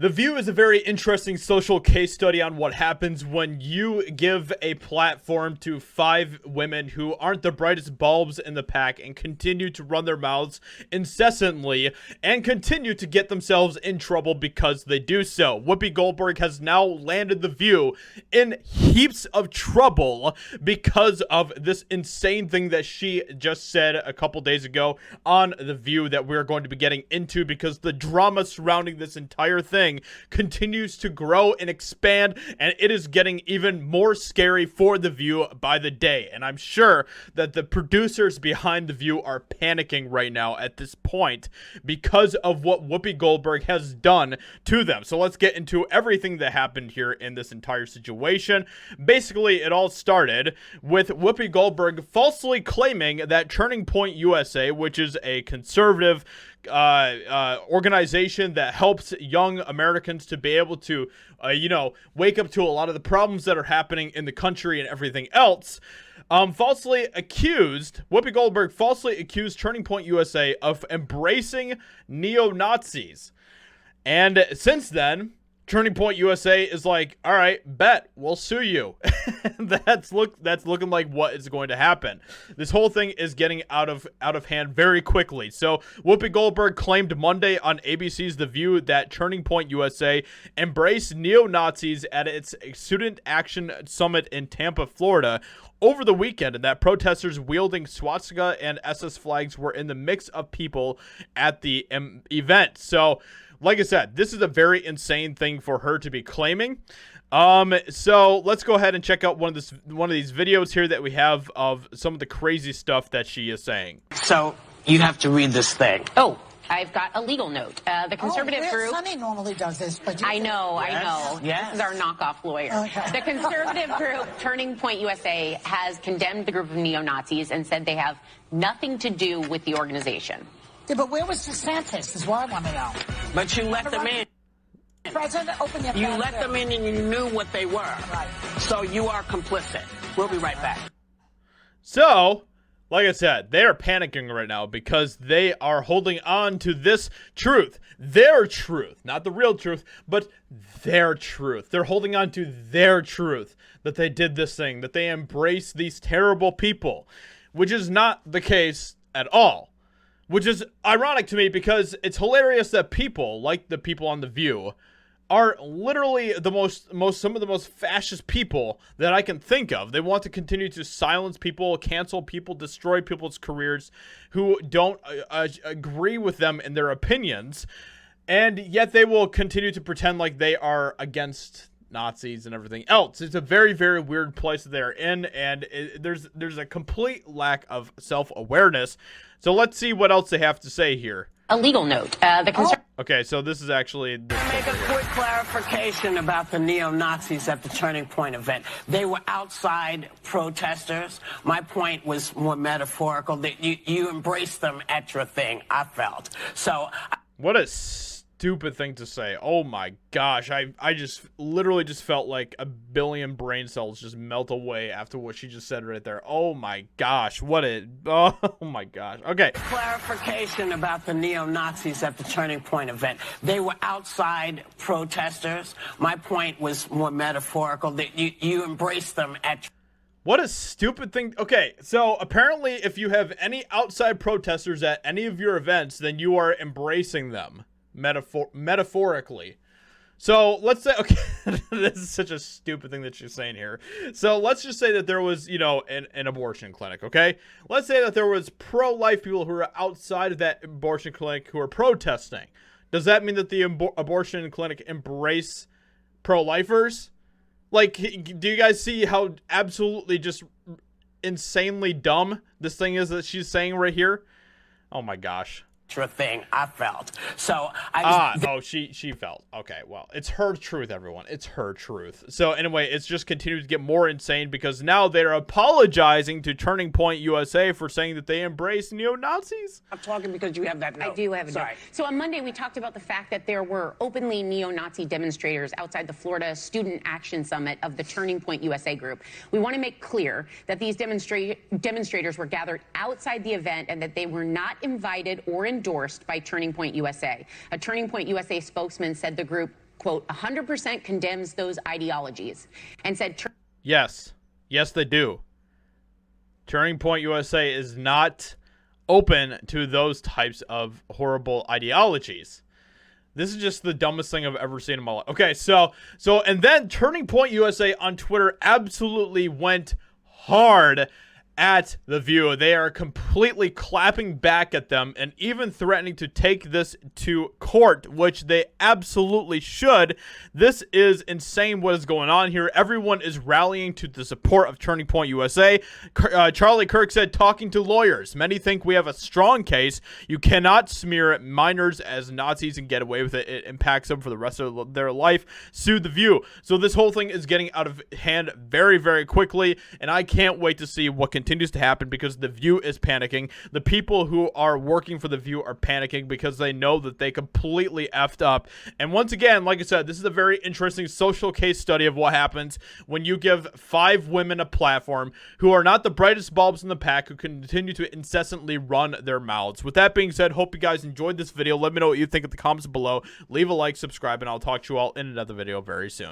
The View is a very interesting social case study on what happens when you give a platform to 5 women who aren't the brightest bulbs in the pack and continue to run their mouths incessantly and continue to get themselves in trouble because they do so. Whoopi Goldberg has now landed The View in heaps of trouble because of this insane thing that she just said a couple days ago on The View that we're going to be getting into, because the drama surrounding this entire thing continues to grow and expand, and it is getting even more scary for The View by the day. And I'm sure that the producers behind The View are panicking right now at this point because of what Whoopi Goldberg has done to them. So let's get into everything that happened here in this entire situation. Basically, it all started with Whoopi Goldberg falsely claiming that Turning Point USA, which is a conservative organization that helps young Americans to be able to, wake up to a lot of the problems that are happening in the country and everything else, Whoopi Goldberg falsely accused Turning Point USA of embracing neo-Nazis. And since then, Turning Point USA is like, all right, bet, we'll sue you. That's looking like what is going to happen. This whole thing is getting out of hand very quickly. So Whoopi Goldberg claimed Monday on ABC's The View that Turning Point USA embraced neo-Nazis at its Student Action Summit in Tampa, Florida, over the weekend, and that protesters wielding swastika and SS flags were in the mix of people at the event. So, like I said, this is a very insane thing for her to be claiming. So let's go ahead and check out one of these videos here that we have of some of the crazy stuff that she is saying. So you have to read this thing. Oh, I've got a legal note. The conservative group. Sunny normally does this, but I know. Yes. This is our knockoff lawyer. Okay. The conservative group, Turning Point USA, has condemned the group of neo-Nazis and said they have nothing to do with the organization. Yeah, but where was DeSantis is what I want to know. But you let them in. President, open your You let them in and you knew what they were. Right. So you are complicit. We'll be right back. So, like I said, they are panicking right now because they are holding on to this truth. Their truth. Not the real truth, but their truth. They're holding on to their truth that they did this thing, that they embrace these terrible people, which is not the case at all. Which is ironic to me because it's hilarious that people, like the people on The View, are literally some of the most fascist people that I can think of. They want to continue to silence people, cancel people, destroy people's careers who don't agree with them in their opinions, and yet they will continue to pretend like they are against Nazis and everything else. It's a very, very weird place that they're in, and there's a complete lack of self-awareness. So let's see what else they have to say here. A legal note. Okay, so this is actually... Make a quick clarification about the neo-Nazis at the Turning Point event. They were outside protesters. My point was more metaphorical, that you embraced them at your thing, I felt. So... What a stupid thing to say. Oh my gosh, I just literally just felt like a billion brain cells just melt away after what she just said right there. Oh my gosh, oh my gosh. Okay. Clarification about the neo-Nazis at the Turning Point event. They were outside protesters. My point was more metaphorical, that you embraced them at... What a stupid thing. Okay, so apparently if you have any outside protesters at any of your events, then you are embracing them. Metaphorically. So let's say, okay, this is such a stupid thing that she's saying here. So let's just say that there was, an abortion clinic, okay? Let's say that there was pro-life people who are outside of that abortion clinic who are protesting. Does that mean that the abortion clinic embrace pro-lifers? Like, do you guys see how absolutely just insanely dumb this thing is that she's saying right here? Oh my gosh. Thing I felt. So she felt. Okay, well, it's her truth, everyone. It's her truth. So anyway, it's just continued to get more insane because now they're apologizing to Turning Point USA for saying that they embrace neo-Nazis. I'm talking because you have that note. I do have a Sorry. note. So on Monday, we talked about the fact that there were openly neo-Nazi demonstrators outside the Florida Student Action Summit of the Turning Point USA group. We want to make clear that these demonstrators were gathered outside the event and that they were not invited or endorsed by Turning Point USA. A Turning Point USA spokesman said the group quote, 100% condemns those ideologies and said, Yes, they do. Turning Point USA is not open to those types of horrible ideologies. This is just the dumbest thing I've ever seen in my life. Okay, so and then Turning Point USA on Twitter absolutely went hard at The View. They are completely clapping back at them and even threatening to take this to court, which they absolutely should. This is insane what is going on here. Everyone is rallying to the support of Turning Point USA. Charlie Kirk said, talking to lawyers, many think we have a strong case. You cannot smear minors as Nazis and get away with it. It impacts them for the rest of their life. Sue The View. So this whole thing is getting out of hand very, very quickly, and I can't wait to see what continues to happen because The View is panicking. The people who are working for The View are panicking because they know that they completely effed up. And once again, like I said, this is a very interesting social case study of what happens when you give 5 women a platform who are not the brightest bulbs in the pack, who continue to incessantly run their mouths. With that being said, hope you guys enjoyed this video. Let me know what you think in the comments below. Leave a like, subscribe, and I'll talk to you all in another video very soon.